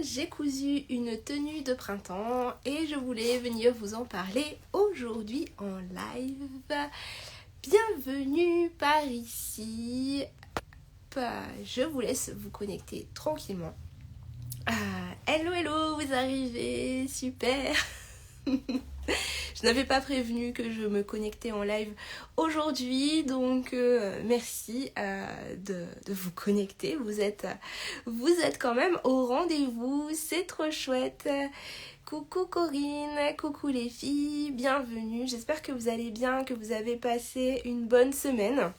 j'ai cousu une tenue de printemps et je voulais venir vous en parler aujourd'hui en live. Bienvenue par ici. Je vous laisse vous connecter tranquillement. Hello, vous arrivez, super. Je n'avais pas prévenu que je me connectais en live aujourd'hui, donc merci de vous connecter. Vous êtes quand même au rendez-vous, c'est trop chouette. Coucou Corinne, coucou les filles, bienvenue. J'espère que vous allez bien, que vous avez passé une bonne semaine.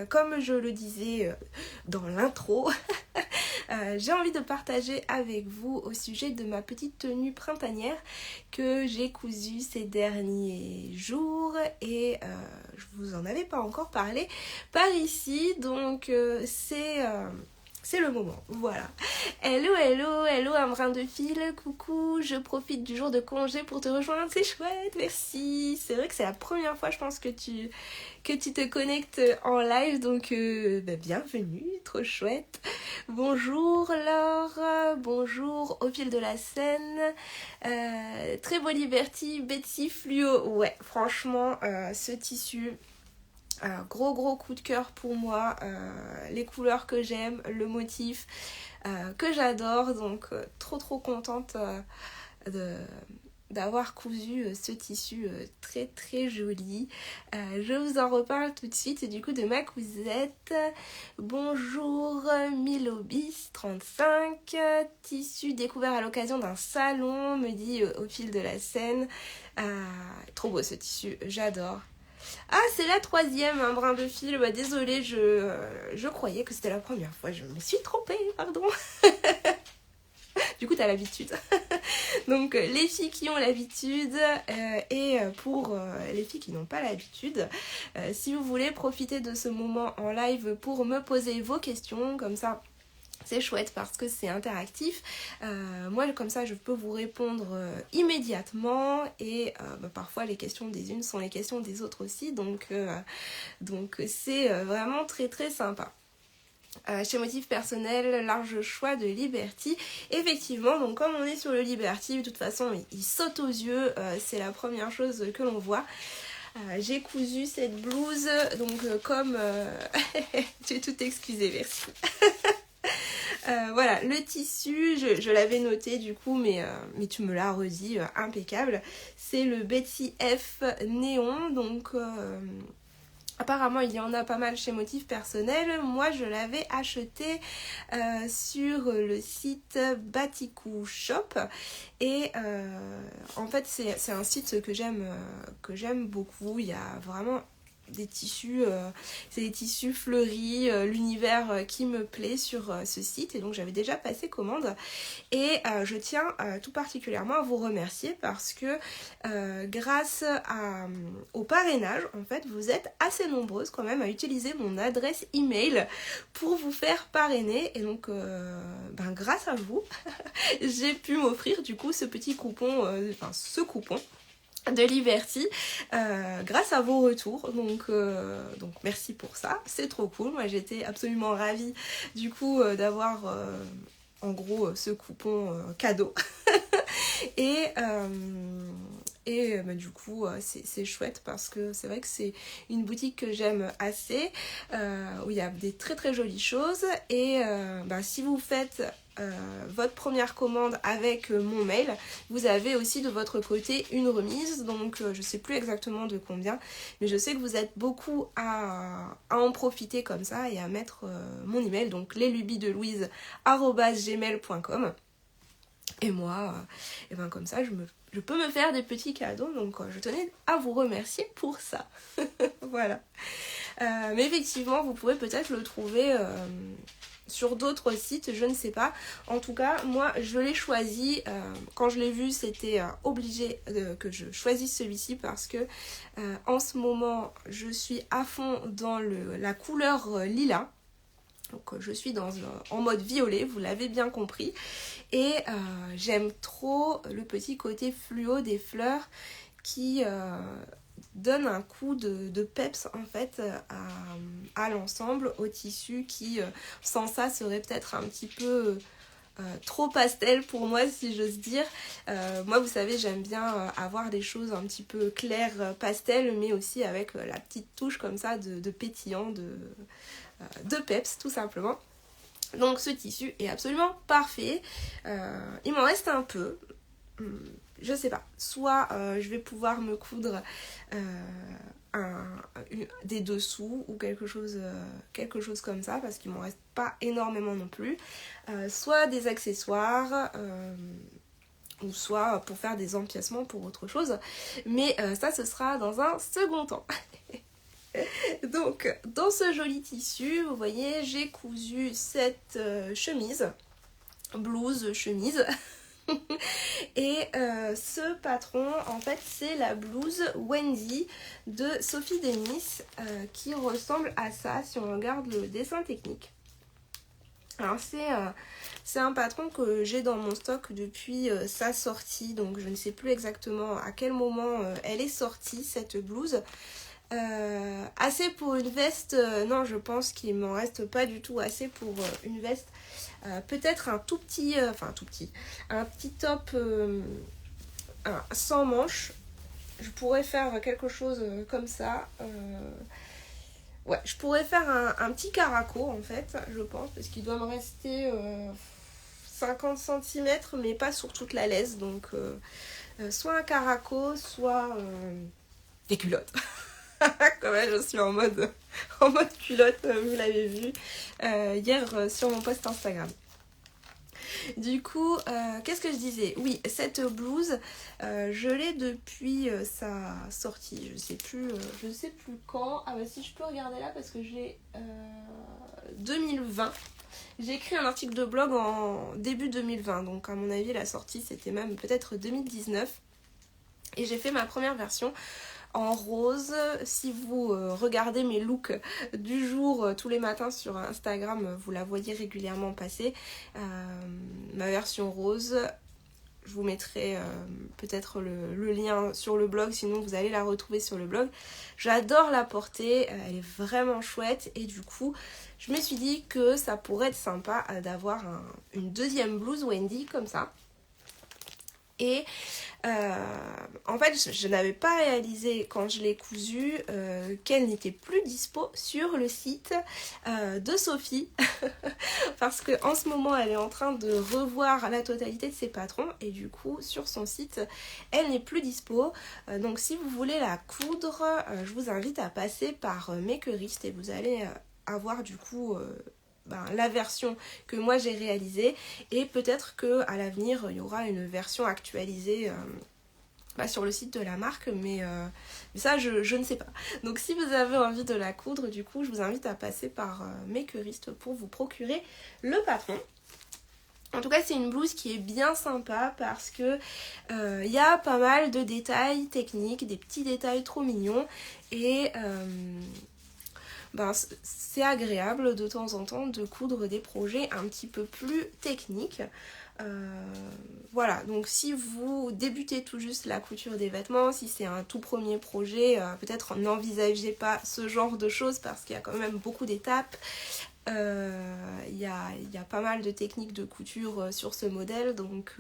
Comme je le disais dans l'intro, j'ai envie de partager avec vous au sujet de ma petite tenue printanière que j'ai cousue ces derniers jours et je vous en avais pas encore parlé par ici, donc c'est le moment, voilà. Hello un brin de fil, coucou, je profite du jour de congé pour te rejoindre, c'est chouette, merci. C'est vrai que c'est la première fois je pense que tu te connectes en live, donc bienvenue, trop chouette. Bonjour Laure, bonjour au fil de la scène, très beau Liberty, Betsy Fluo, ouais franchement ce tissu... gros coup de cœur pour moi, les couleurs que j'aime, le motif que j'adore, donc trop contente d'avoir cousu ce tissu très joli. Je vous en reparle tout de suite du coup de ma cousette. Bonjour Milobis35, tissu découvert à l'occasion d'un salon, me dit au fil de la scène. Trop beau ce tissu, j'adore. Ah, c'est la troisième, un brin de fil. Bah, désolée, je croyais que c'était la première fois. Je me suis trompée, pardon. Du coup, t'as l'habitude. Donc, les filles qui ont l'habitude et pour les filles qui n'ont pas l'habitude, si vous voulez profiter de ce moment en live pour me poser vos questions, comme ça... C'est chouette parce que c'est interactif. Moi, comme ça, je peux vous répondre immédiatement et parfois les questions des unes sont les questions des autres aussi. Donc c'est vraiment très sympa. Chez Motif Personnel, large choix de Liberty. Effectivement, donc comme on est sur le Liberty, de toute façon, il saute aux yeux. C'est la première chose que l'on voit. J'ai cousu cette blouse, donc comme... tu es tout excusée, merci. Voilà, le tissu, je l'avais noté du coup, mais tu me l'as redit, impeccable. C'est le Betsy F Néon, donc apparemment il y en a pas mal chez Motif Personnel. Moi je l'avais acheté sur le site Batikou Shop et en fait c'est un site que j'aime beaucoup. Il y a vraiment... des tissus, c'est des tissus fleuris, l'univers qui me plaît sur ce site et donc j'avais déjà passé commande et je tiens tout particulièrement à vous remercier parce que grâce au parrainage en fait vous êtes assez nombreuses quand même à utiliser mon adresse email pour vous faire parrainer et donc grâce à vous j'ai pu m'offrir du coup ce petit coupon, ce coupon de Liberty grâce à vos retours, donc merci pour ça, c'est trop cool. Moi j'étais absolument ravie du coup d'avoir en gros ce coupon cadeau et du coup c'est chouette parce que c'est vrai que c'est une boutique que j'aime assez, où il y a des très jolies choses et si vous faites votre première commande avec mon mail, vous avez aussi de votre côté une remise, donc je sais plus exactement de combien, mais je sais que vous êtes beaucoup à en profiter comme ça et à mettre mon email, donc leslubiesdelouise@gmail.com. Et moi, comme ça, je peux me faire des petits cadeaux, donc je tenais à vous remercier pour ça. Voilà. Mais effectivement, vous pouvez peut-être le trouver sur d'autres sites, je ne sais pas. En tout cas, moi, je l'ai choisi. Quand je l'ai vu, c'était obligé que je choisisse celui-ci parce que en ce moment, je suis à fond dans la couleur lilas. Donc je suis en mode violet, vous l'avez bien compris. Et j'aime trop le petit côté fluo des fleurs qui donne un coup de peps en fait à l'ensemble, au tissu qui sans ça serait peut-être un petit peu trop pastel pour moi, si j'ose dire. Moi, vous savez, j'aime bien avoir des choses un petit peu claires, pastel, mais aussi avec la petite touche comme ça de pétillant, de peps, tout simplement. Donc ce tissu est absolument parfait. Il m'en reste un peu. Je sais pas. Soit je vais pouvoir me coudre des dessous ou quelque chose comme ça, parce qu'il m'en reste pas énormément non plus. Soit des accessoires, ou soit pour faire des empiècements pour autre chose. Mais ça, ce sera dans un second temps. Donc, dans ce joli tissu, vous voyez, j'ai cousu cette chemise, blouse, chemise. Et ce patron, en fait, c'est la blouse Wendy de Sophie Denis, qui ressemble à ça si on regarde le dessin technique. Alors c'est un patron que j'ai dans mon stock depuis sa sortie, donc je ne sais plus exactement à quel moment elle est sortie, cette blouse. Assez pour une veste, non, je pense qu'il m'en reste pas du tout assez pour une veste. Peut-être un tout petit, un petit top sans manches. Je pourrais faire quelque chose comme ça. Ouais, je pourrais faire un petit caraco en fait, je pense, parce qu'il doit me rester 50 cm, mais pas sur toute la laisse. Donc, soit un caraco, soit des culottes. Quand même, je suis en mode culotte, vous l'avez vu hier sur mon post Instagram. Du coup, qu'est-ce que je disais? Oui, cette blouse, je l'ai depuis sa sortie. Je sais plus quand. Ah bah si, je peux regarder là parce que j'ai 2020. J'ai écrit un article de blog en début 2020. Donc à mon avis, la sortie, c'était même peut-être 2019. Et j'ai fait ma première version en rose. Si vous regardez mes looks du jour tous les matins sur Instagram, vous la voyez régulièrement passer. Ma version rose, je vous mettrai peut-être le lien sur le blog, sinon vous allez la retrouver sur le blog. J'adore la porter, elle est vraiment chouette et du coup je me suis dit que ça pourrait être sympa d'avoir une deuxième blouse Wendy comme ça. Et en fait, je n'avais pas réalisé quand je l'ai cousue qu'elle n'était plus dispo sur le site de Sophie. Parce qu'en ce moment, elle est en train de revoir la totalité de ses patrons. Et du coup, sur son site, elle n'est plus dispo. Donc si vous voulez la coudre, je vous invite à passer par Makerist et vous allez avoir du coup... la version que moi j'ai réalisée et peut-être qu'à l'avenir il y aura une version actualisée sur le site de la marque, mais ça je ne sais pas. Donc si vous avez envie de la coudre, du coup je vous invite à passer par Makerist pour vous procurer le patron. En tout cas, c'est une blouse qui est bien sympa parce que y a pas mal de détails techniques, des petits détails trop mignons et c'est agréable de temps en temps de coudre des projets un petit peu plus techniques. Voilà, donc si vous débutez tout juste la couture des vêtements, si c'est un tout premier projet, peut-être n'envisagez pas ce genre de choses parce qu'il y a quand même beaucoup d'étapes. Il y a pas mal de techniques de couture sur ce modèle, donc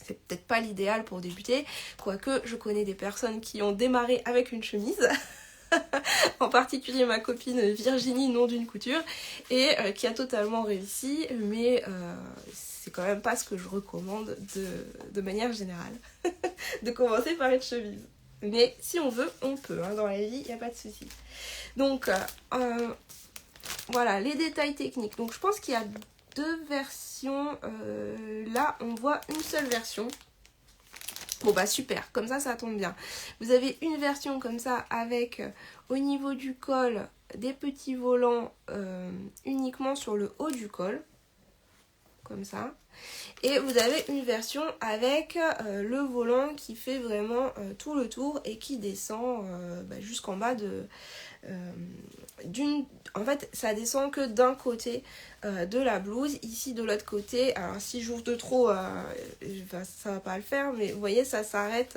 c'est peut-être pas l'idéal pour débuter, quoique je connais des personnes qui ont démarré avec une chemise. En particulier ma copine Virginie, nom d'une couture, et qui a totalement réussi, mais c'est quand même pas ce que je recommande de manière générale, de commencer par une chemise. Mais si on veut, on peut, hein, dans la vie, il n'y a pas de souci. Donc, voilà, les détails techniques. Donc je pense qu'il y a deux versions, là on voit une seule version. Bon bah super, comme ça tombe bien. Vous avez une version comme ça avec au niveau du col des petits volants uniquement sur le haut du col, comme ça. Et vous avez une version avec le volant qui fait vraiment tout le tour et qui descend jusqu'en bas en fait ça descend que d'un côté de la blouse. Ici de l'autre côté, alors si j'ouvre de trop ça va pas le faire, mais vous voyez ça s'arrête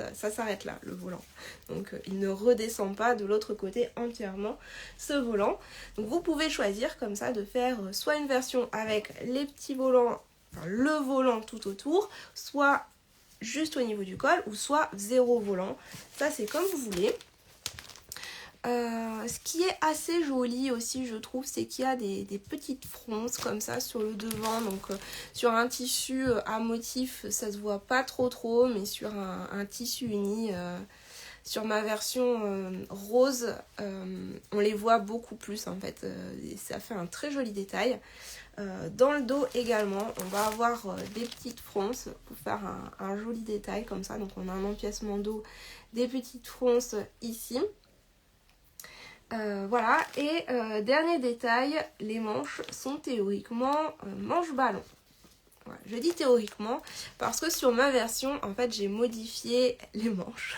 là le volant, donc il ne redescend pas de l'autre côté entièrement ce volant. Donc vous pouvez choisir comme ça de faire soit une version avec les petits volants le volant tout autour, soit juste au niveau du col ou soit 0 volant. Ça c'est comme vous voulez. Ce qui est assez joli aussi je trouve, c'est qu'il y a des petites fronces comme ça sur le devant, donc sur un tissu à motif ça se voit pas trop, mais sur un tissu uni, sur ma version rose, on les voit beaucoup plus en fait, et ça fait un très joli détail. Dans le dos également, on va avoir des petites fronces pour faire un joli détail comme ça, donc on a un empiècement dos, des petites fronces ici. Voilà, et dernier détail, les manches sont théoriquement manches ballon. Voilà, je dis théoriquement parce que sur ma version, en fait, j'ai modifié les manches.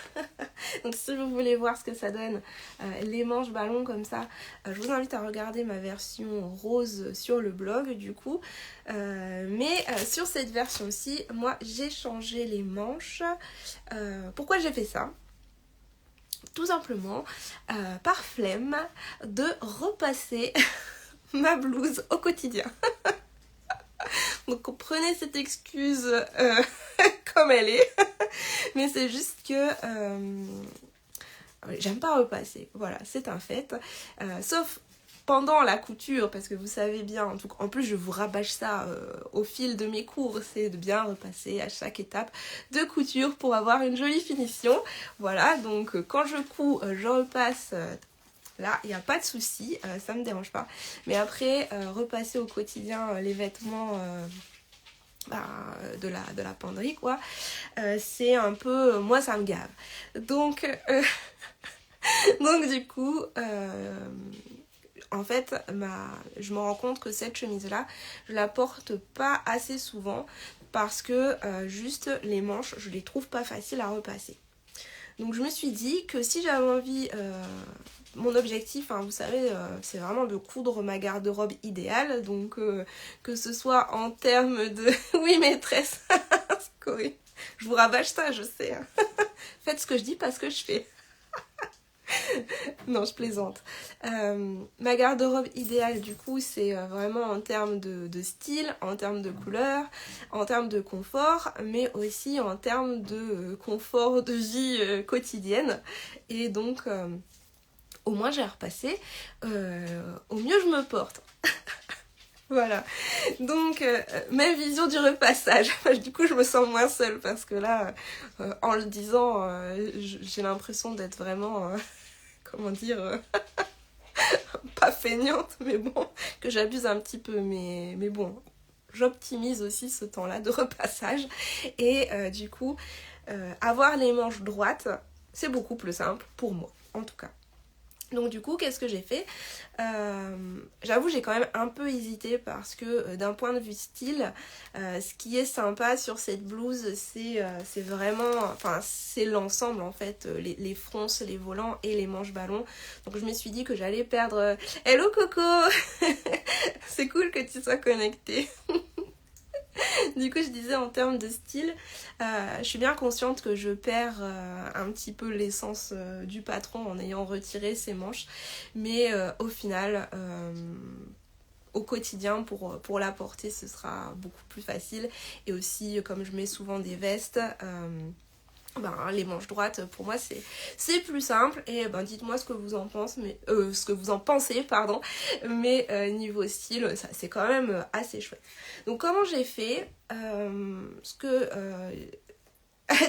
Donc si vous voulez voir ce que ça donne, les manches ballon comme ça, je vous invite à regarder ma version rose sur le blog du coup. Mais sur cette version-ci, moi, j'ai changé les manches. Pourquoi j'ai fait ça ? Tout simplement par flemme de repasser ma blouse au quotidien. Donc prenez cette excuse comme elle est. Mais c'est juste que j'aime pas repasser. Voilà, c'est un fait. Sauf pendant la couture, parce que vous savez bien, en plus je vous rabâche ça au fil de mes cours, c'est de bien repasser à chaque étape de couture pour avoir une jolie finition. Voilà, donc quand je couds, je repasse. Là, il n'y a pas de souci, ça me dérange pas. Mais après, repasser au quotidien les vêtements de la penderie, quoi, c'est un peu... moi, ça me gave. Donc, donc du coup... en fait, je me rends compte que cette chemise-là, je la porte pas assez souvent parce que juste les manches, je les trouve pas faciles à repasser. Donc je me suis dit que si j'avais envie, mon objectif, hein, vous savez, c'est vraiment de coudre ma garde-robe idéale. Donc que ce soit en termes de... oui maîtresse, Corinne, je vous rabâche ça, je sais. Hein. Faites ce que je dis, pas ce que je fais. Non, je plaisante. Ma garde-robe idéale, du coup, c'est vraiment en termes de style, en termes de couleur, en termes de confort, mais aussi en termes de confort de vie quotidienne. Et donc, au moins j'ai repassé, au mieux je me porte. Voilà, donc même vision du repassage. Du coup je me sens moins seule parce que là, en le disant, j'ai l'impression d'être vraiment... comment dire, pas feignante, mais bon, que j'abuse un petit peu, mais bon, j'optimise aussi ce temps-là de repassage, et du coup, avoir les manches droites, c'est beaucoup plus simple pour moi, en tout cas. Donc du coup, qu'est-ce que j'ai fait ? J'avoue, j'ai quand même un peu hésité parce que d'un point de vue style, ce qui est sympa sur cette blouse, c'est vraiment, enfin c'est l'ensemble en fait, les fronces, les volants et les manches ballons. Donc je me suis dit que j'allais perdre... Hello Coco. C'est cool que tu sois connectée. Du coup, je disais en termes de style, je suis bien consciente que je perds un petit peu l'essence du patron en ayant retiré ses manches. Mais au final, au quotidien, pour la porter, ce sera beaucoup plus facile. Et aussi, comme je mets souvent des vestes... les manches droites pour moi c'est plus simple, et dites-moi ce que vous en pensez, ce que vous en pensez, pardon, mais niveau style ça, c'est quand même assez chouette. Donc comment j'ai fait, ce que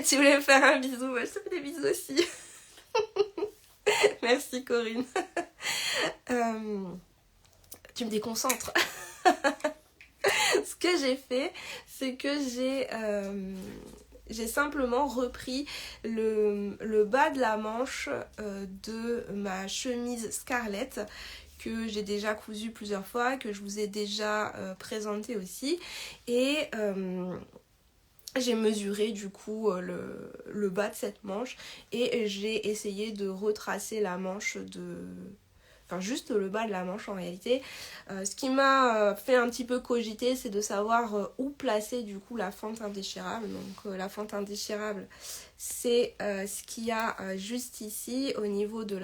tu voulais me faire un bisou, moi je te fais des bisous aussi. Merci Corinne. Tu me déconcentres. Ce que j'ai fait, c'est que j'ai simplement repris le bas de la manche de ma chemise Scarlett que j'ai déjà cousue plusieurs fois, que je vous ai déjà présenté aussi. Et j'ai mesuré du coup le bas de cette manche et j'ai essayé de retracer la manche enfin juste le bas de la manche en réalité. Ce qui m'a fait un petit peu cogiter, c'est de savoir où placer du coup la fente indéchirable. Donc la fente indéchirable, c'est ce qu'il y a juste ici au niveau de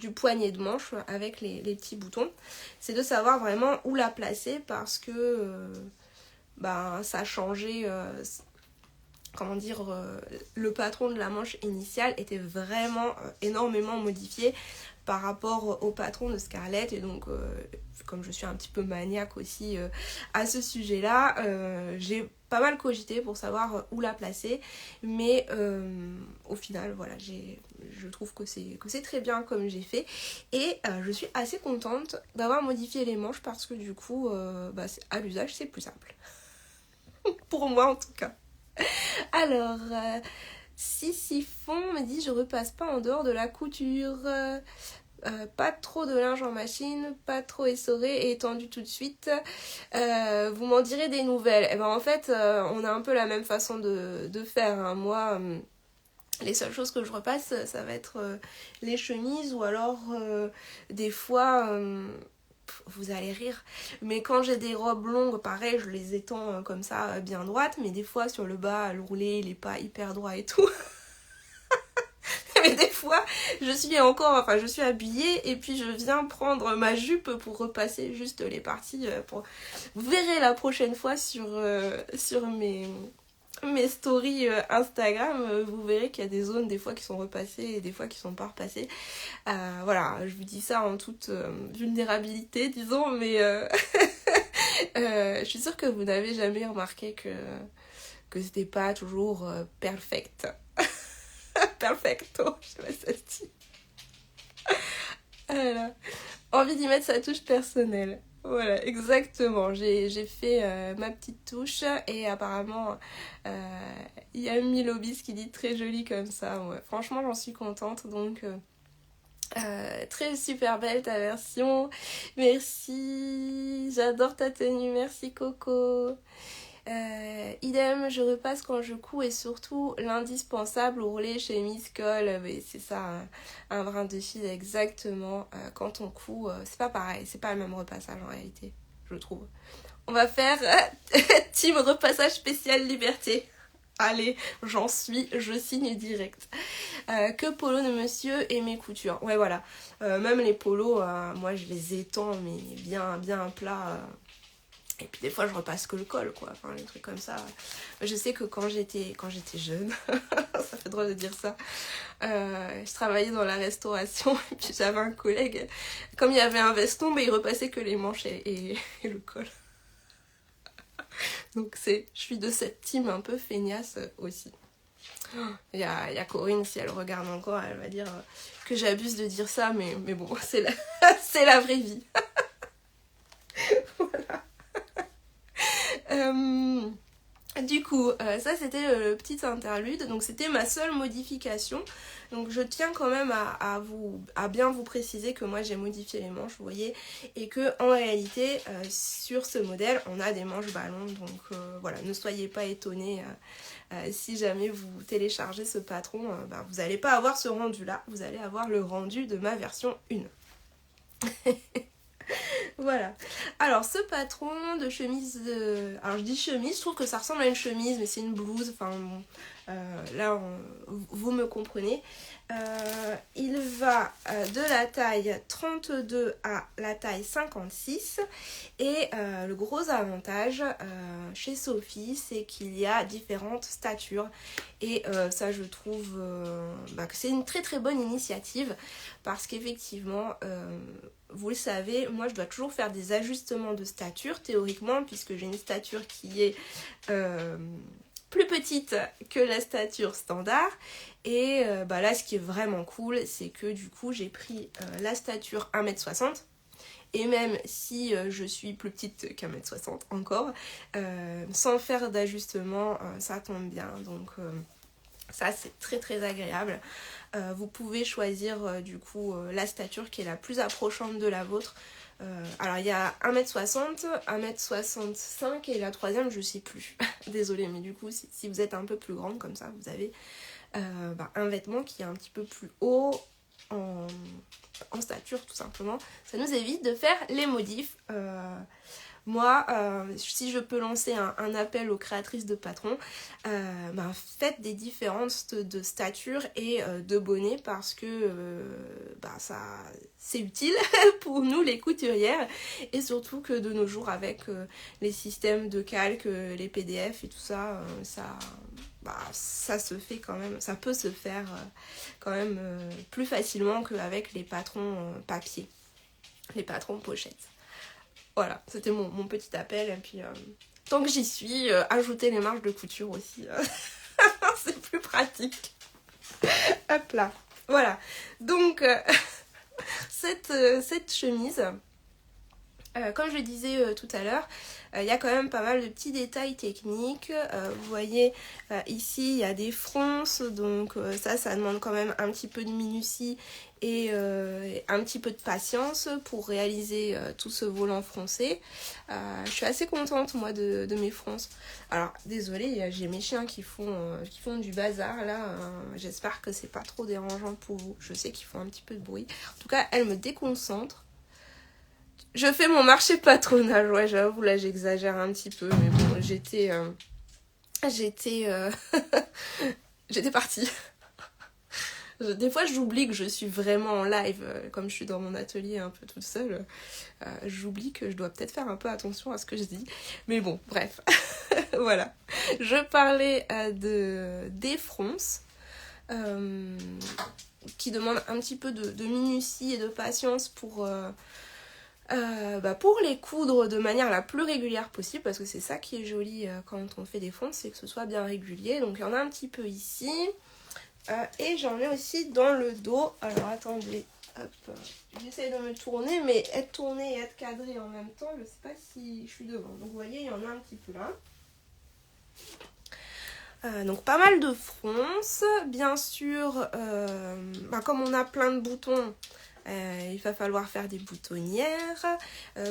du poignet de manche avec les petits boutons. C'est de savoir vraiment où la placer parce que ça a changé, le patron de la manche initiale était vraiment énormément modifié par rapport au patron de Scarlett. Et donc comme je suis un petit peu maniaque aussi à ce sujet là, j'ai pas mal cogité pour savoir où la placer, mais au final voilà, je trouve que c'est très bien comme j'ai fait, et je suis assez contente d'avoir modifié les manches parce que du coup à l'usage c'est plus simple pour moi en tout cas. Alors Sisyphon me dit: je repasse pas en dehors de la couture. Pas trop de linge en machine, pas trop essoré et étendu tout de suite. Vous m'en direz des nouvelles. Et ben en fait, on a un peu la même façon de faire, hein. Moi, les seules choses que je repasse, ça va être les chemises, ou alors des fois, vous allez rire, mais quand j'ai des robes longues, pareil, je les étends comme ça, bien droites, mais des fois sur le bas, le roulé, il est pas hyper droit et tout. Mais des fois, je suis habillée et puis je viens prendre ma jupe pour repasser juste les parties. Vous verrez la prochaine fois sur mes stories Instagram, vous verrez qu'il y a des zones des fois qui sont repassées et des fois qui sont pas repassées. Voilà, je vous dis ça en toute vulnérabilité, disons, mais je suis sûre que vous n'avez jamais remarqué que c'était pas toujours perfect. Perfecto, je sais pas si ça se dit. Voilà. Envie d'y mettre sa touche personnelle. Voilà, exactement. J'ai fait ma petite touche et apparemment il y a Milobis qui dit très joli comme ça. Ouais. Franchement, j'en suis contente. Donc très super belle ta version. Merci. J'adore ta tenue. Merci Coco. Idem, je repasse quand je couds, et surtout l'indispensable ourlet, chemise, col, mais c'est ça, un brin de fil exactement. Quand on coud, c'est pas pareil, c'est pas le même repassage en réalité, je trouve. On va faire team repassage spécial liberté. Allez, je signe direct. Que polo de monsieur et mes coutures. Ouais, voilà. Même les polos, moi je les étends, mais bien plat. Et puis des fois je repasse que le col, quoi, enfin les trucs comme ça. Je sais que quand j'étais jeune, ça fait drôle de dire ça, je travaillais dans la restauration et puis j'avais un collègue, comme il y avait un veston, mais il repassait que les manches et le col. Donc je suis de cette team un peu feignasse aussi. Il y a Corinne, si elle regarde encore, elle va dire que j'abuse de dire ça, mais bon, c'est la vraie vie. Voilà. Du coup, ça c'était le petit interlude, donc c'était ma seule modification. Donc je tiens quand même à bien vous préciser que moi j'ai modifié les manches, vous voyez, et que en réalité sur ce modèle on a des manches ballons, donc voilà, ne soyez pas étonnés si jamais vous téléchargez ce patron, vous n'allez pas avoir ce rendu là, vous allez avoir le rendu de ma version 1. Voilà. Alors ce patron de chemise, alors je dis chemise, je trouve que ça ressemble à une chemise, mais c'est une blouse, enfin là vous me comprenez. Il va de la taille 32 à la taille 56, et le gros avantage chez Sophie, c'est qu'il y a différentes statures, et ça je trouve que c'est une très très bonne initiative, parce qu'effectivement vous le savez, moi je dois toujours faire des ajustements de stature théoriquement, puisque j'ai une stature qui est plus petite que la stature standard. Et là ce qui est vraiment cool, c'est que du coup j'ai pris la stature 1m60. Et même si je suis plus petite qu'1m60 encore, sans faire d'ajustement, ça tombe bien. Donc ça c'est très très agréable. Vous pouvez choisir du coup la stature qui est la plus approchante de la vôtre. Alors il y a 1m60, 1m65 et la troisième je sais plus. Désolée, mais du coup si vous êtes un peu plus grande comme ça, vous avez un vêtement qui est un petit peu plus haut en stature tout simplement. Ça nous évite de faire les modifs. Moi, si je peux lancer un appel aux créatrices de patrons, faites des différences de stature et de bonnet parce que ça c'est utile pour nous les couturières, et surtout que de nos jours avec les systèmes de calque, les PDF et tout ça, ça se fait quand même, ça peut se faire quand même plus facilement qu'avec les patrons papier, les patrons pochettes. Voilà, c'était mon petit appel. Et puis, tant que j'y suis, ajouter les marges de couture aussi, c'est plus pratique. Hop là, voilà. Donc, cette chemise, comme je le disais tout à l'heure, il y a quand même pas mal de petits détails techniques. Vous voyez, ici, il y a des fronces, donc ça demande quand même un petit peu de minutie et un petit peu de patience pour réaliser tout ce volant froncé. Je suis assez contente, moi, de mes fronces. Alors, désolée, j'ai mes chiens qui font du bazar, là. J'espère que c'est pas trop dérangeant pour vous. Je sais qu'ils font un petit peu de bruit. En tout cas, elles me déconcentrent. Je fais mon marché patronage, ouais, j'avoue, là j'exagère un petit peu, mais bon, j'étais partie. Des fois j'oublie que je suis vraiment en live, comme je suis dans mon atelier un peu toute seule, j'oublie que je dois peut-être faire un peu attention à ce que je dis. Mais bon, bref, voilà. Je parlais des fronces, qui demandent un petit peu de minutie et de patience pour les coudre de manière la plus régulière possible, parce que c'est ça qui est joli quand on fait des fronces, c'est que ce soit bien régulier. Donc il y en a un petit peu ici, et j'en ai aussi dans le dos. Alors attendez, hop, j'essaie de me tourner, mais être tournée et être cadrée en même temps, je sais pas si je suis devant. Donc vous voyez, il y en a un petit peu là. Donc pas mal de fronces, bien sûr, comme on a plein de boutons, il va falloir faire des boutonnières.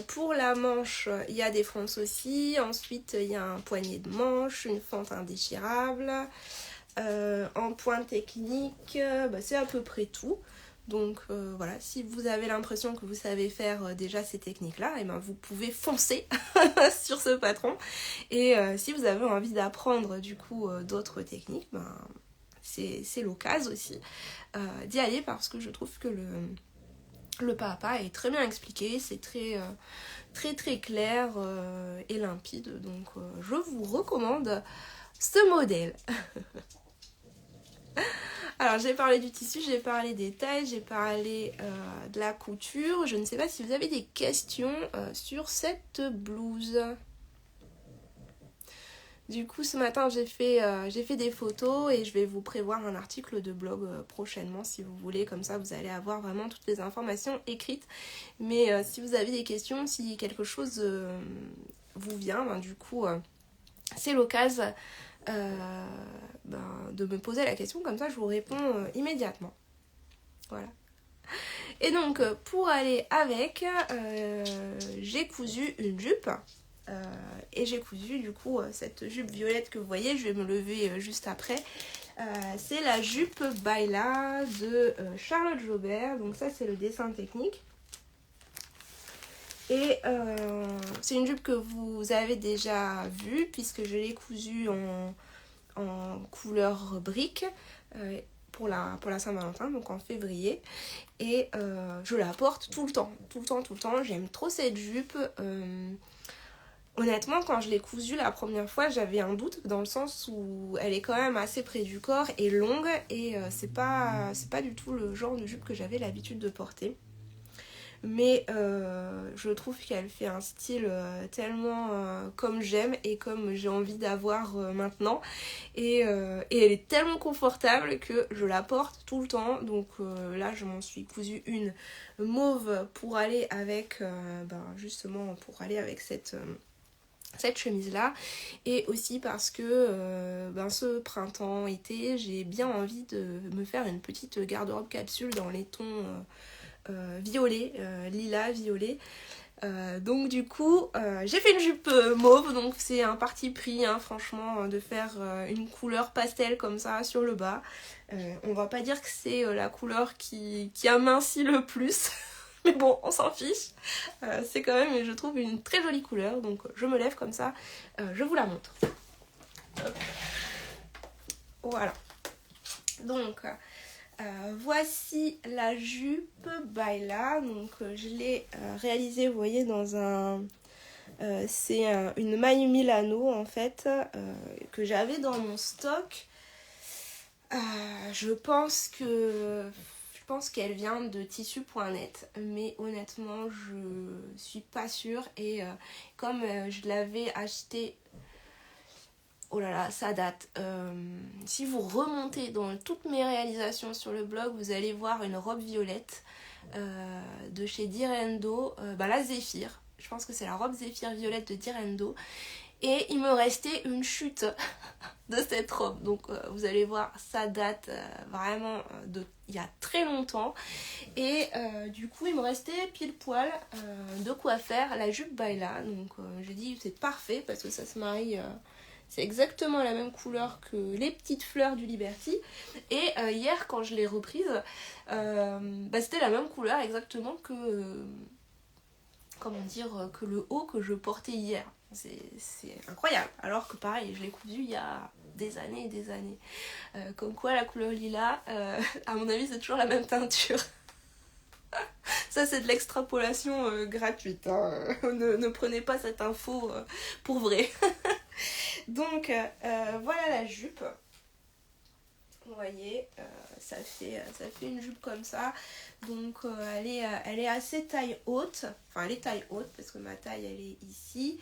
Pour la manche, il y a des fronces aussi. Ensuite, il y a un poignet de manche, une fente indéchirable. En point technique, c'est à peu près tout. Donc voilà, si vous avez l'impression que vous savez faire déjà ces techniques-là, vous pouvez foncer sur ce patron. Et si vous avez envie d'apprendre du coup d'autres techniques, c'est l'occasion aussi d'y aller, parce que je trouve que le papa est très bien expliqué, c'est très très clair et limpide. Donc je vous recommande ce modèle. Alors j'ai parlé du tissu, j'ai parlé des tailles, j'ai parlé de la couture. Je ne sais pas si vous avez des questions sur cette blouse. Du coup ce matin j'ai fait des photos et je vais vous prévoir un article de blog prochainement si vous voulez. Comme ça vous allez avoir vraiment toutes les informations écrites. Mais si vous avez des questions, si quelque chose vous vient, du coup c'est l'occasion de me poser la question, comme ça je vous réponds immédiatement. Voilà. Et donc pour aller avec, j'ai cousu une jupe, et j'ai cousu du coup cette jupe violette que vous voyez, je vais me lever juste après. C'est la jupe Baila de Charlotte Jobert, donc ça c'est le dessin technique. Et c'est une jupe que vous avez déjà vue puisque je l'ai cousue en couleur brique pour la Saint-Valentin, donc en février. Et je la porte tout le temps. J'aime trop cette jupe. Honnêtement, quand je l'ai cousue la première fois, j'avais un doute dans le sens où elle est quand même assez près du corps et longue. Et c'est pas du tout le genre de jupe que j'avais l'habitude de porter. Mais je trouve qu'elle fait un style tellement comme j'aime et comme j'ai envie d'avoir maintenant. Et elle est tellement confortable que je la porte tout le temps. Donc là, je m'en suis cousu une mauve pour aller avec, justement, pour aller avec cette chemise là, et aussi parce que ce printemps-été, j'ai bien envie de me faire une petite garde-robe capsule dans les tons violet, lilas, violet. Donc du coup j'ai fait une jupe mauve, donc c'est un parti pris franchement de faire une couleur pastel comme ça sur le bas. On va pas dire que c'est la couleur qui amincit le plus Mais bon, on s'en fiche. C'est quand même, je trouve, une très jolie couleur. Donc je me lève comme ça. Je vous la montre. Hop. Voilà. Donc, voici la jupe Baila. Donc je l'ai réalisée, vous voyez, dans un... c'est une maille Milano en fait, que j'avais dans mon stock. Je pense qu'elle vient de tissu.net, mais honnêtement je suis pas sûre. Et comme je l'avais acheté, oh là là, ça date. Si vous remontez dans toutes mes réalisations sur le blog, vous allez voir une robe violette de chez Direndo, la Zéphyr. Je pense que c'est la robe Zéphyr violette de Direndo. Et il me restait une chute de cette robe. Donc vous allez voir, ça date vraiment il y a très longtemps. Et du coup, il me restait pile poil de quoi faire la jupe Baila. Donc j'ai dit c'est parfait parce que ça se marie... c'est exactement la même couleur que les petites fleurs du Liberty. Et hier, quand je l'ai reprise, c'était la même couleur exactement que... que le haut que je portais hier. C'est incroyable. Alors que pareil, je l'ai cousu il y a des années et des années. Comme quoi la couleur lilas, à mon avis, c'est toujours la même teinture. Ça, c'est de l'extrapolation gratuite. Hein. Ne prenez pas cette info pour vrai. Donc, voilà la jupe. Vous voyez, ça fait une jupe comme ça. Donc elle est assez taille haute. Enfin elle est taille haute parce que ma taille elle est ici.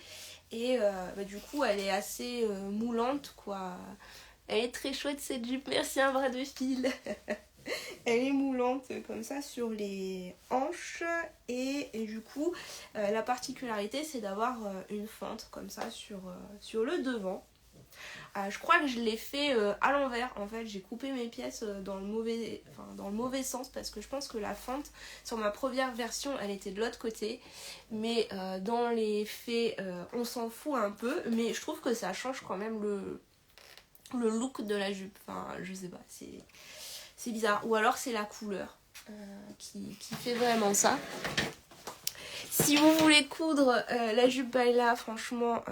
Et du coup elle est assez moulante quoi. Elle est très chouette cette jupe. Merci un bras de fil. Elle est moulante comme ça sur les hanches. Et du coup la particularité c'est d'avoir une fente comme ça sur le devant. Je crois que je l'ai fait à l'envers. En fait, j'ai coupé mes pièces dans le mauvais sens parce que je pense que la fente sur ma première version, elle était de l'autre côté. Mais dans les faits, on s'en fout un peu. Mais je trouve que ça change quand même le look de la jupe. Enfin, je sais pas, c'est bizarre. Ou alors c'est la couleur qui fait vraiment ça. Si vous voulez coudre la jupe Baila, franchement,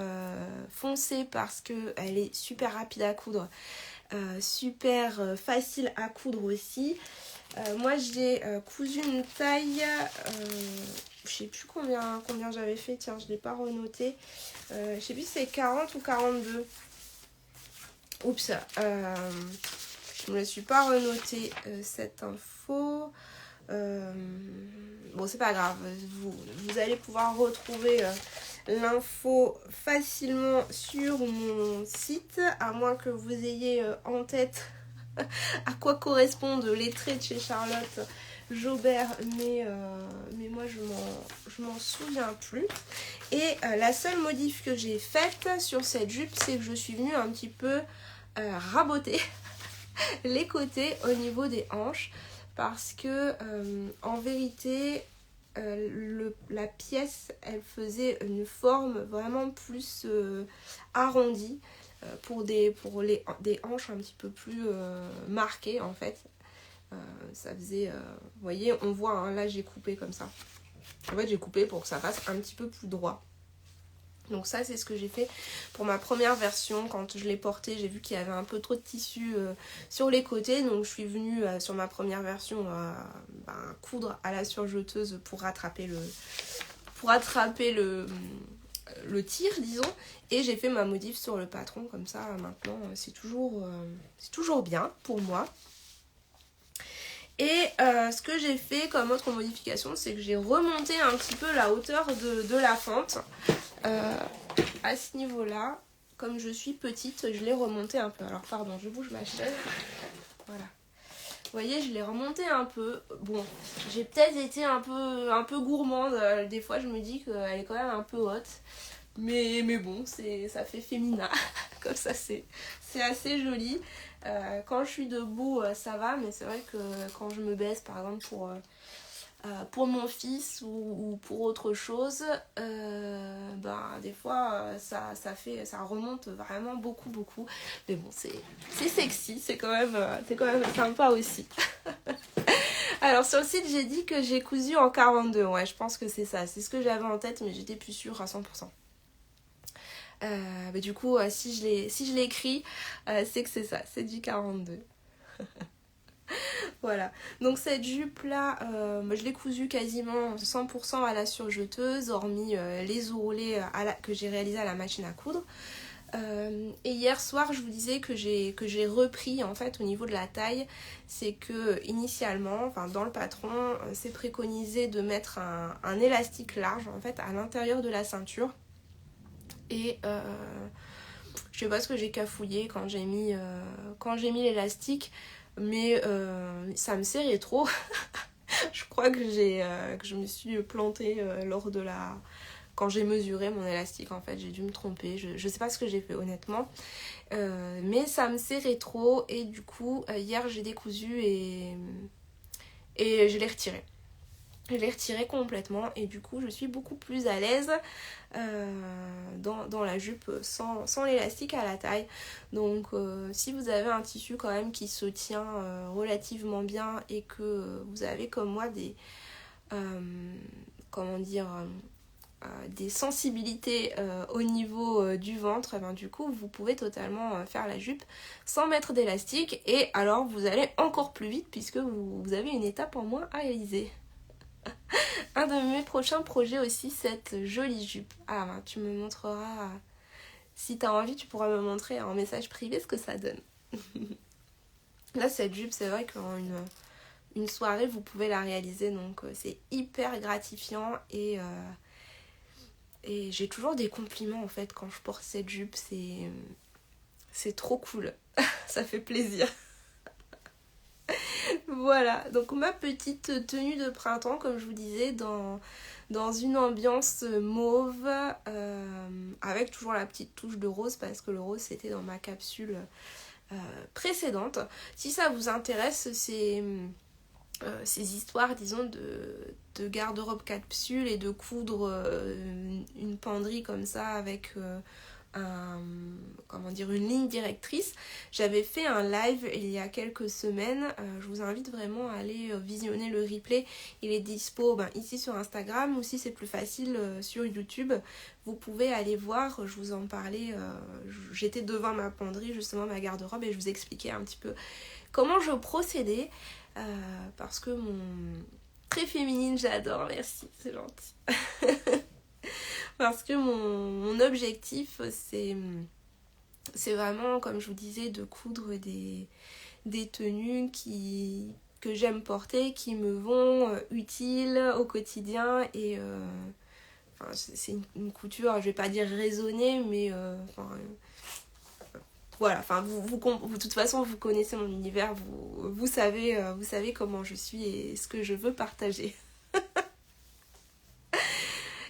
foncez parce qu'elle est super rapide à coudre, super facile à coudre aussi. Moi, j'ai cousu une taille, je sais plus combien j'avais fait, tiens, je ne l'ai pas renoté. Je sais plus si c'est 40 ou 42. Oups, je ne me suis pas renoté cette info. Bon c'est pas grave, vous allez pouvoir retrouver l'info facilement sur mon site, à moins que vous ayez en tête à quoi correspondent les traits de chez Charlotte Jobert, mais moi je m'en souviens plus. Et la seule modif que j'ai faite sur cette jupe, c'est que je suis venue un petit peu raboter les côtés au niveau des hanches. Parce que en vérité la pièce elle faisait une forme vraiment plus arrondie pour des hanches un petit peu plus marquées en fait. Ça faisait, vous voyez, on voit hein, là j'ai coupé comme ça. En fait j'ai coupé pour que ça fasse un petit peu plus droit. Donc ça c'est ce que j'ai fait pour ma première version. Quand je l'ai portée, j'ai vu qu'il y avait un peu trop de tissu sur les côtés. Donc je suis venue sur ma première version coudre à la surjeteuse pour rattraper le tir disons. Et j'ai fait ma modif sur le patron comme ça. Maintenant c'est toujours bien pour moi. Et ce que j'ai fait comme autre modification, c'est que j'ai remonté un petit peu la hauteur de la fente. À ce niveau-là, comme je suis petite, je l'ai remonté un peu. Alors pardon, je bouge ma chaise. Voilà. Vous voyez, je l'ai remonté un peu. Bon, j'ai peut-être été un peu gourmande. Des fois, je me dis qu'elle est quand même un peu haute. Mais bon, ça fait féminin. Comme ça, c'est assez joli. Quand je suis debout, ça va. Mais c'est vrai que quand je me baisse, par exemple, pour mon fils ou pour autre chose, des fois, ça remonte vraiment beaucoup. Mais bon, c'est sexy. C'est quand même sympa aussi. Alors sur le site j'ai dit que j'ai cousu en 42, ouais je pense que c'est ça, c'est ce que j'avais en tête mais j'étais plus sûre à 100%. Du coup si je l'ai écrit c'est que c'est ça, c'est du 42. Voilà, donc cette jupe là je l'ai cousue quasiment 100% à la surjeteuse, hormis les ourlets que j'ai réalisés à la machine à coudre. Et hier soir je vous disais que j'ai repris en fait au niveau de la taille. C'est que initialement, enfin dans le patron, c'est préconisé de mettre un élastique large en fait à l'intérieur de la ceinture. Et je sais pas ce que j'ai cafouillé quand j'ai mis l'élastique, mais ça me serrait trop. Je crois que je me suis plantée lors de la... Quand j'ai mesuré mon élastique, en fait, j'ai dû me tromper. Je sais pas ce que j'ai fait, honnêtement. Mais ça me serrait trop. Et du coup, hier, j'ai décousu et je l'ai retiré. Je l'ai retiré complètement. Et du coup, je suis beaucoup plus à l'aise dans la jupe sans l'élastique à la taille. Donc, si vous avez un tissu quand même qui se tient relativement bien et que vous avez comme moi des... comment dire... des sensibilités au niveau du ventre, du coup vous pouvez totalement faire la jupe sans mettre d'élastique et alors vous allez encore plus vite puisque vous avez une étape en moins à réaliser. Un de mes prochains projets aussi, cette jolie jupe. Ah tu me montreras, si tu as envie tu pourras me montrer en message privé ce que ça donne. Là cette jupe c'est vrai qu'en une soirée vous pouvez la réaliser, donc c'est hyper gratifiant et j'ai toujours des compliments en fait quand je porte cette jupe, c'est trop cool, ça fait plaisir. Voilà, donc ma petite tenue de printemps, comme je vous disais, dans une ambiance mauve, avec toujours la petite touche de rose, parce que le rose c'était dans ma capsule précédente. Si ça vous intéresse, ces histoires, disons, de garde-robe capsule et de coudre une penderie comme ça avec une ligne directrice. J'avais fait un live il y a quelques semaines. Je vous invite vraiment à aller visionner le replay. Il est dispo ici sur Instagram ou si c'est plus facile sur YouTube. Vous pouvez aller voir, je vous en parlais. J'étais devant ma penderie, justement ma garde-robe, et je vous expliquais un petit peu comment je procédais. Parce que très féminine, j'adore, merci, c'est gentil. Parce que mon objectif, c'est vraiment, comme je vous disais, de coudre des tenues que j'aime porter, qui me vont utiles au quotidien. Et c'est une couture, je vais pas dire raisonnée, mais voilà, de toute façon vous connaissez mon univers, vous savez comment je suis et ce que je veux partager.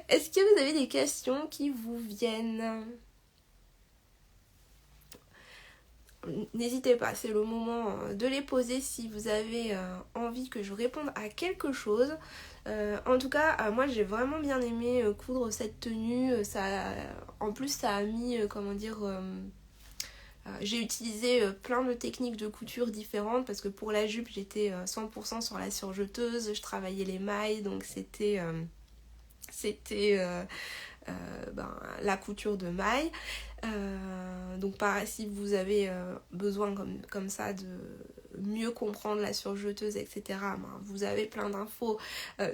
Est-ce que vous avez des questions qui vous viennent? N'hésitez pas, c'est le moment de les poser si vous avez envie que je réponde à quelque chose. En tout cas, moi j'ai vraiment bien aimé coudre cette tenue. En plus ça a mis, j'ai utilisé plein de techniques de couture différentes parce que pour la jupe j'étais 100% sur la surjeteuse, je travaillais les mailles, donc c'était la couture de mailles. Donc pareil, si vous avez besoin comme ça de mieux comprendre la surjeteuse, etc., vous avez plein d'infos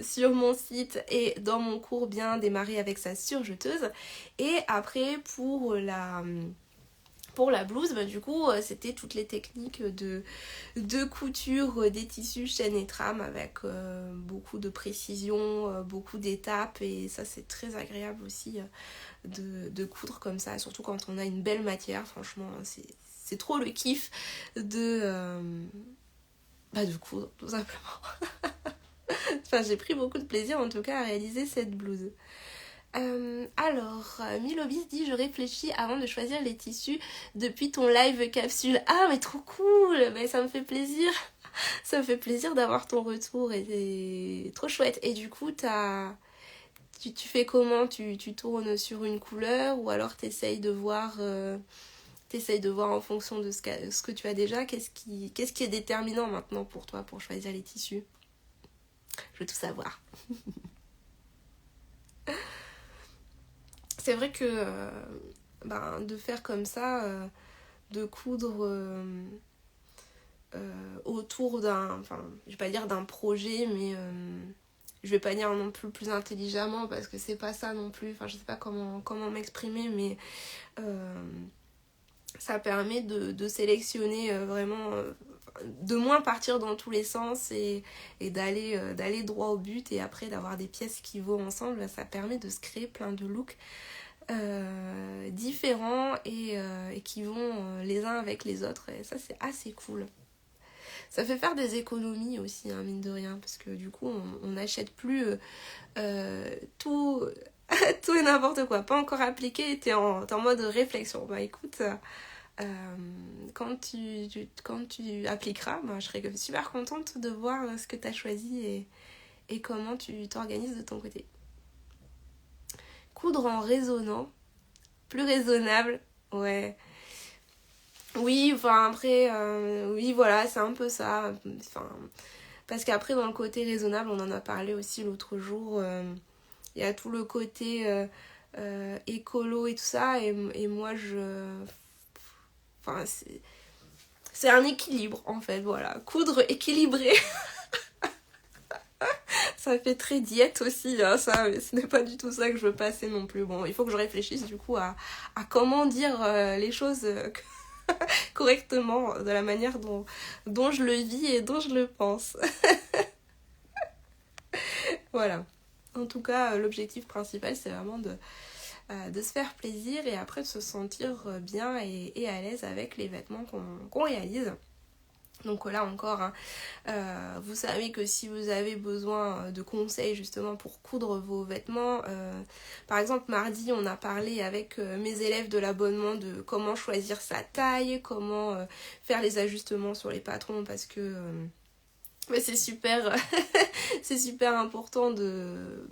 sur mon site et dans mon cours Bien démarrer avec sa surjeteuse. Et après pour la blouse, du coup, c'était toutes les techniques de couture des tissus chaîne et trame avec beaucoup de précision, beaucoup d'étapes. Et ça, c'est très agréable aussi de coudre comme ça, surtout quand on a une belle matière. Franchement, c'est trop le kiff de coudre, tout simplement. Enfin, j'ai pris beaucoup de plaisir, en tout cas, à réaliser cette blouse. Milobis dit: je réfléchis avant de choisir les tissus depuis ton live capsule. Ah mais trop cool, mais ça me fait plaisir. Ça me fait plaisir d'avoir ton retour et c'est trop chouette. Et du coup tu fais comment? Tu tournes sur une couleur ou alors t'essayes de voir en fonction de ce que tu as déjà? Qu'est-ce qui est déterminant maintenant pour toi pour choisir les tissus? Je veux tout savoir. C'est vrai que de faire comme ça, de coudre autour d'un, enfin, je vais pas dire d'un projet, mais je vais pas dire non plus intelligemment parce que c'est pas ça non plus, enfin je sais pas comment m'exprimer, mais ça permet de sélectionner vraiment, de moins partir dans tous les sens et d'aller droit au but, et après d'avoir des pièces qui vont ensemble. Ça permet de se créer plein de looks différents et qui vont les uns avec les autres, et ça c'est assez cool. Ça fait faire des économies aussi, hein, mine de rien, parce que du coup on n'achète plus tout tout et n'importe quoi, pas encore appliqué, et t'es en mode réflexion. Bah écoute, quand tu appliqueras, je serai super contente de voir ce que t'as choisi et comment tu t'organises de ton côté. Coudre en résonnant, plus raisonnable, ouais. Oui, enfin après, oui voilà, c'est un peu ça. Enfin, parce qu'après dans le côté raisonnable, on en a parlé aussi l'autre jour, il y a tout le côté écolo et tout ça, et moi enfin c'est un équilibre en fait, voilà. Coudre équilibré. Ça fait très diète aussi, hein, ça, mais ce n'est pas du tout ça que je veux passer non plus. Bon, il faut que je réfléchisse du coup à comment dire les choses correctement, de la manière dont je le vis et dont je le pense. Voilà. En tout cas, l'objectif principal, c'est vraiment de se faire plaisir et après de se sentir bien et à l'aise avec les vêtements qu'on réalise. Donc là encore, hein, vous savez que si vous avez besoin de conseils justement pour coudre vos vêtements, par exemple mardi on a parlé avec mes élèves de l'abonnement de comment choisir sa taille, comment faire les ajustements sur les patrons, parce que c'est super c'est super important de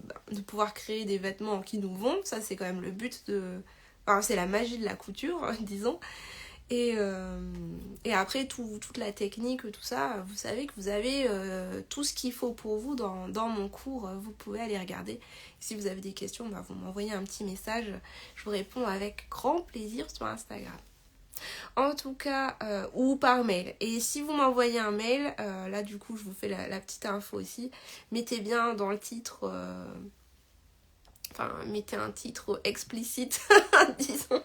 pouvoir créer des vêtements qui nous vont. Ça c'est quand même le but enfin, c'est la magie de la couture, disons. Et après toute la technique, tout ça, vous savez que vous avez tout ce qu'il faut pour vous dans mon cours. Vous pouvez aller regarder. Si vous avez des questions, vous m'envoyez un petit message. Je vous réponds avec grand plaisir sur Instagram. En tout cas, ou par mail. Et si vous m'envoyez un mail, là du coup je vous fais la petite info aussi. Mettez bien dans le titre... Enfin, mettez un titre explicite, disons,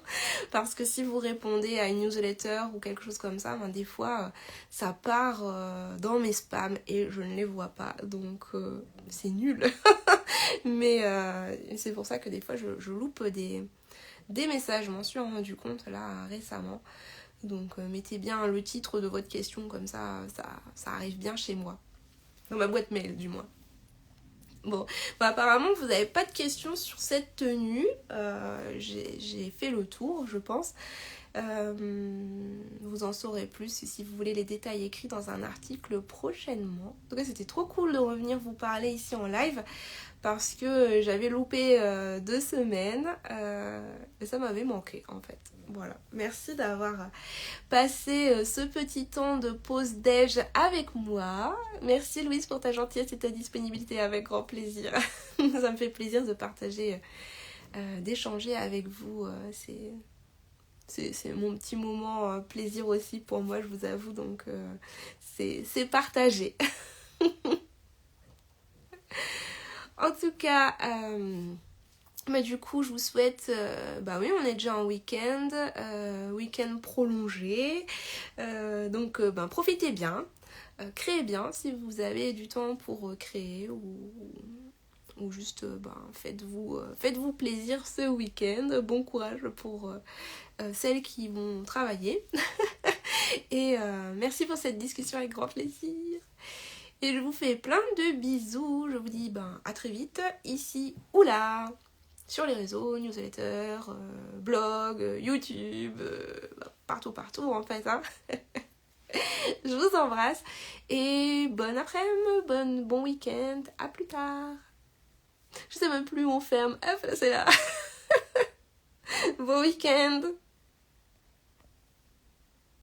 parce que si vous répondez à une newsletter ou quelque chose comme ça, des fois, ça part dans mes spams et je ne les vois pas, donc c'est nul. Mais c'est pour ça que des fois, je loupe des messages. Je m'en suis rendu compte là récemment. Donc mettez bien le titre de votre question, comme ça arrive bien chez moi. Dans ma boîte mail, du moins. Bon, apparemment vous n'avez pas de questions sur cette tenue, j'ai fait le tour je pense, vous en saurez plus si vous voulez les détails écrits dans un article prochainement. En tout cas c'était trop cool de revenir vous parler ici en live parce que j'avais loupé 2 semaines et ça m'avait manqué en fait. Voilà, merci d'avoir passé ce petit temps de pause déj avec moi. Merci Louise pour ta gentillesse et ta disponibilité, avec grand plaisir. Ça me fait plaisir de partager, d'échanger avec vous. C'est mon petit moment plaisir aussi pour moi, je vous avoue, donc c'est partagé. En tout cas... du coup je vous souhaite, oui on est déjà en week-end, week-end prolongé, donc profitez bien, créez bien si vous avez du temps pour créer ou juste faites-vous plaisir ce week-end. Bon courage pour celles qui vont travailler et merci pour cette discussion avec grand plaisir. Et je vous fais plein de bisous, je vous dis à très vite, ici ou là. Sur les réseaux, newsletter, blog, YouTube, partout en fait. Hein. Je vous embrasse et bon après-midi, bon week-end, à plus tard. Je sais même plus où on ferme, hop, c'est là. Bon week-end.